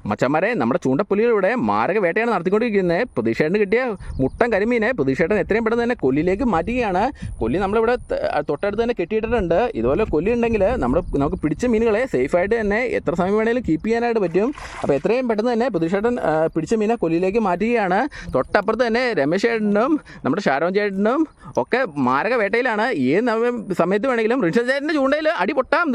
മച്ചന്മാരെ, നമ്മുടെ ചൂണ്ടപ്പുലികളിവിടെ മാരക വേട്ടയാണ് നടത്തിക്കൊണ്ടിരിക്കുന്നത്. പ്രതീക്ഷേട്ടന് കിട്ടിയ മുട്ടൻ കരിമീനെ പ്രതീക്ഷേട്ടൻ എത്രയും പെട്ടെന്ന് തന്നെ കൊല്ലിലേക്ക് മാറ്റുകയാണ്. കൊല്ലി നമ്മളിവിടെ തൊട്ടടുത്ത് തന്നെ കെട്ടിയിട്ടിട്ടുണ്ട്. ഇതുപോലെ കൊല്ലി ഉണ്ടെങ്കിൽ നമുക്ക് പിടിച്ച മീനുകളെ സേഫായിട്ട് തന്നെ എത്ര സമയം വേണമെങ്കിലും കീപ്പ് ചെയ്യാനായിട്ട് പറ്റും. അപ്പോൾ എത്രയും പെട്ടെന്ന് തന്നെ പ്രതീക്ഷേട്ടൻ പിടിച്ച മീനെ കൊല്ലിയിലേക്ക് മാറ്റുകയാണ്. തൊട്ടപ്പുറത്ത് തന്നെ രമേശ് ചേട്ടനും നമ്മുടെ ഷാരോൺ ചേട്ടനും ഒക്കെ മാരക വേട്ടയിലാണ്. ഏത് സമയത്ത് വേണമെങ്കിലും റിൻഷൻ ചേട്ടൻ്റെ ചൂണ്ടയിൽ അടി പൊട്ടാം.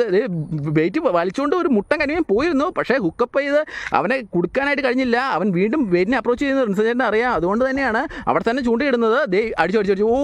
വെയിറ്റ് വലിച്ചുകൊണ്ട് ഒരു മുട്ടൻ കരിമീൻ പോയിരുന്നു. പക്ഷേ ഹുക്കപ്പ് ചെയ്ത് അവനെ കൊടുക്കാനായിട്ട് കഴിഞ്ഞില്ല. അവൻ വീണ്ടും വെയിറ്റിനെ അപ്രോച്ച് ചെയ്യുന്നത് റിൻസൻ ചേട്ടൻ അറിയാം. അതുകൊണ്ട് തന്നെയാണ് അവിടെ തന്നെ ചൂണ്ടയിടുന്നത്. ദേ അടിച്ചു ഓ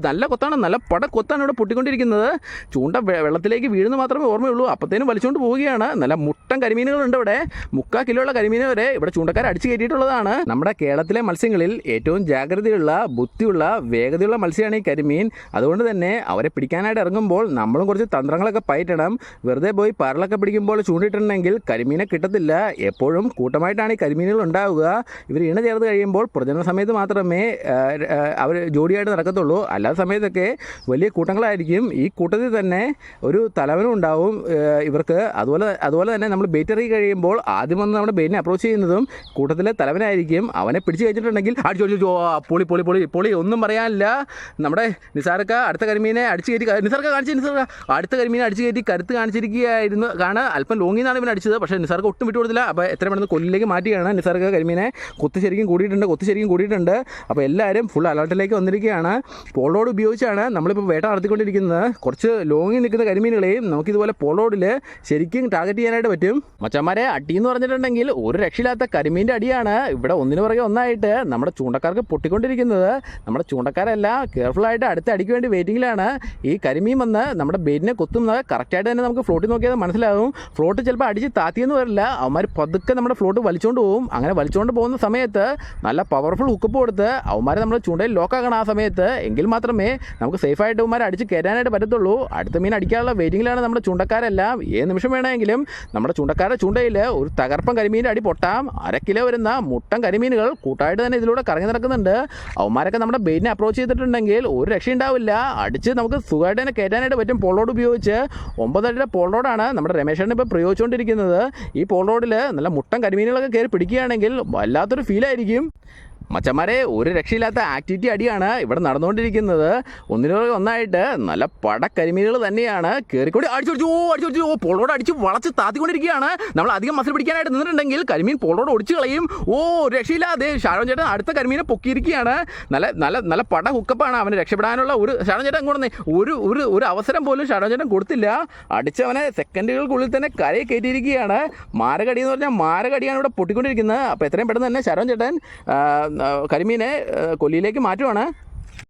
നല്ല കൊത്താണ്, നല്ല കൊത്താണ് ഇവിടെ പൊട്ടിക്കൊണ്ടിരിക്കുന്നത്. ചൂണ്ട വെള്ളത്തിലേക്ക് വീഴുന്നു മാത്രമേ ഓർമ്മയുള്ളൂ. അപ്പോഴത്തേനും വലിച്ചുകൊണ്ട് പോവുകയാണ്. നല്ല മുട്ടൻ കരിമീനുകളുണ്ട് ഇവിടെ. 3/4 കിലോയുള്ള കരിമീന് വരെ ഇവിടെ ചൂണ്ടക്കാർ അടിച്ചു കയറ്റിയിട്ടുള്ളതാണ്. നമ്മുടെ കേരളത്തിലെ മത്സ്യങ്ങളിൽ ഏറ്റവും ജാഗ്രതയുള്ള, ബുദ്ധിയുള്ള, വേഗതയുള്ള മത്സ്യമാണ് ഈ കരിമീൻ. അതുകൊണ്ട് തന്നെ അവരെ പിടിക്കാനായിട്ട് ഇറങ്ങുമ്പോൾ നമ്മളും കുറച്ച് തന്ത്രങ്ങളൊക്കെ പയറ്റണം. വെറുതെ പോയി പരലൊക്കെ പിടിക്കുമ്പോൾ ചൂണ്ടിട്ടുണ്ടെങ്കിൽ കരിമീനെ കിട്ടത്തില്ല. എപ്പോഴും കൂട്ടമായിട്ടാണ് ഈ കരിമീനുകൾ ഉണ്ടാവുക. ഇവർ ഇണ ചേർത്ത് കഴിയുമ്പോൾ പ്രജനന സമയത്ത് മാത്രമേ അവർ ജോഡിയായിട്ട് നടക്കത്തുള്ളൂ. അല്ലാത്ത സമയത്തൊക്കെ വലിയ കൂട്ടങ്ങളായിരിക്കും. ഈ കൂട്ടത്തിൽ തന്നെ ഒരു തലവനും ഉണ്ടാവും ഇവർക്ക്. അതുപോലെ തന്നെ നമ്മൾ ബെയ്റ്റ് ഇറങ്ങി കഴിയുമ്പോൾ ആദ്യം വന്ന് നമ്മുടെ ബെയിറ്റിനെ അപ്രോച്ച് ചെയ്യുന്നതും കൂട്ടത്തിലെ തലവനായിരിക്കും. അവനെ പിടിച്ച് കഴിഞ്ഞിട്ടുണ്ടെങ്കിൽ അടിച്ചു പൊളി പൊളി പൊളി പൊളി ഒന്നും പറയാനില്ല. നമ്മുടെ നിസാർക്ക അടുത്ത കരിമീനെ അടിച്ച് കയറ്റി, നിസാർക്ക അടുത്ത കരിമീനെ അടിച്ച് കയറ്റി കരുത്ത് കാണിച്ചിരിക്കുകയായിരുന്നു. കാണാൻ അല്പം ലോങ്ങിന്നാണ് ഇവൻ അടിച്ചത്. പക്ഷേ നിസാർക്ക് ഒട്ടും വിട്ടു കൊടുത്തില്ല. അപ്പോൾ എത്ര പെട്ടെന്ന് കൊല്ലിലേക്ക് മാറ്റിയാണ്. നിസാർക്ക് കരിമീനെ കൊത്തി ശരിക്കും കൂടിയിട്ടുണ്ട്. അപ്പോൾ എല്ലാവരും ഫുൾ അലർട്ടിലേക്ക് വന്നിരിക്കുകയാണ്. പോളോഡ് ഉപയോഗിച്ചാണ് നമ്മളിപ്പോൾ വേട്ട നടത്തിക്കൊണ്ടിരിക്കുന്നത്. കുറച്ച് ലോങ്ങിൽ നിൽക്കുന്ന കരിമീനുകളെയും നമുക്കിതുപോലെ പോളോഡിൽ ശരിക്കും ടാർഗറ്റ് ചെയ്യാനായിട്ട് പറ്റും. മച്ചന്മാരെ, അടിയെന്ന് പറഞ്ഞിട്ടുണ്ടെങ്കിൽ ഒരു രക്ഷയില്ലാത്ത കരിമീൻ്റെ അടിയാണ് ഇവിടെ ഒന്നിനു പുറകെ ഒന്നായിട്ട് നമ്മുടെ ചൂണ്ടക്കാർക്ക് പൊട്ടിക്കൊണ്ടിരിക്കുന്നത്. നമ്മുടെ ചൂണ്ടക്കാരെല്ലാം കെയർഫുള്ളായിട്ട് അടുത്ത അടിക്ക് വേണ്ടി വെയിറ്റിങ്ങിലാണ്. ഈ കരിമീൻ വന്ന് നമ്മുടെ ബെയിറ്റിനെ കൊത്തുന്നത് കറക്റ്റായിട്ട് തന്നെ നമുക്ക് ഫ്ലോട്ടിൽ നോക്കിയാൽ മനസ്സിലാകും. ഫ്ലോട്ട് ചിലപ്പോൾ അടിച്ച് താത്തിയെന്ന് വരില്ല. അവന്മാർ പതുക്കെ നമ്മുടെ ഫ്ലോട്ട് വലിച്ചുകൊണ്ട് പോകും. അങ്ങനെ വലിച്ചുകൊണ്ട് പോകുന്ന സമയത്ത് നല്ല പവർഫുൾ ഹുക്കപ്പ് കൊടുത്ത് അവന്മാരെ നമ്മൾ ചൂണ്ടയിൽ ലോക്കാക്കണം. ആ സമയത്ത് എങ്കിൽ മാത്രമേ നമുക്ക് സേഫായിട്ട് അവന്മാരെ അടിച്ച് കയറ്റാനായിട്ട് പറ്റത്തുള്ളൂ. അടുത്ത മീൻ അടിക്കാനുള്ള വെയിറ്റിങ്ങിലാണ് നമ്മുടെ ചൂണ്ടക്കാരെല്ലാം. ഏത് നിമിഷം വേണമെങ്കിലും നമ്മുടെ ചൂണ്ടക്കാരുടെ ചൂണ്ടയിൽ ഒരു തകർപ്പൻ കരിമീൻ്റെ അടി പൊട്ടാം. 1/2 കിലോ വരുന്ന മുട്ടൻ കരിമീനുകൾ കൂട്ടായിട്ട് തന്നെ ഇതിലൂടെ കറങ്ങി നടക്കുന്നുണ്ട്. അവന്മാരൊക്കെ നമ്മുടെ ബെയിറ്റിനെ അപ്രോച്ച് ചെയ്തിട്ടുണ്ടെങ്കിൽ ഒരു രക്ഷയുണ്ടാവില്ല. അടിച്ച് നമുക്ക് സുഖമായിട്ട് തന്നെ കയറ്റാനായിട്ട് പറ്റും. പോളോഡ് ഉപയോഗിച്ച് 9 അടിയുടെ പോളോഡാണ് നമ്മുടെ രമേശേട്ടൻ ഇപ്പോൾ പ്രയോഗിച്ചുകൊണ്ടിരിക്കുന്നത്. ഈ പോളോഡിൽ നല്ല മുട്ടൻ കരിമീനുകളൊക്കെ കയറി പിടിക്കുകയാണെങ്കിൽ വല്ലാത്തൊരു ഫീലായിരിക്കും. മച്ചന്മാരെ, ഒരു രക്ഷയില്ലാത്ത ആക്ടിവിറ്റി അടിയാണ് ഇവിടെ നടന്നുകൊണ്ടിരിക്കുന്നത്. ഒന്നായിട്ട് നല്ല പടക്കരിമീനുകൾ തന്നെയാണ് കയറിക്കൂടി അടിച്ചു പോളോട് അടിച്ച് വളച്ച് താത്തിക്കൊണ്ടിരിക്കുകയാണ്. നമ്മൾ അധികം മസിൽ പിടിക്കാനായിട്ട് നിന്നിട്ടുണ്ടെങ്കിൽ കരിമീൻ പോളോട് ഒടിച്ച് കളയും. രക്ഷയില്ലാതെ ഷാരോൺ ചേട്ടൻ അടുത്ത കരിമീനെ പൊക്കിയിരിക്കുകയാണ്. നല്ല നല്ല നല്ല പട ഹുക്കപ്പാണ്. അവന് രക്ഷപ്പെടാനുള്ള ഷാരോൺ ചേട്ടൻ കൊണ്ടുവന്നേ ഒരു അവസരം പോലും ഷാരോൺ ചേട്ടൻ കൊടുത്തില്ല. അടിച്ചവനെ സെക്കൻഡുകൾക്കുള്ളിൽ തന്നെ കരയെ കയറ്റിയിരിക്കുകയാണ്. മാരകടി എന്ന് പറഞ്ഞാൽ മാരകടിയാണ് ഇവിടെ പൊട്ടിക്കൊണ്ടിരിക്കുന്നത്. അപ്പോൾ എത്രയും പെട്ടെന്ന് തന്നെ ഷാരോൺ ചേട്ടൻ കരിമീനെ കൊല്ലിയിലേക്ക് മാറ്റുവാണ്.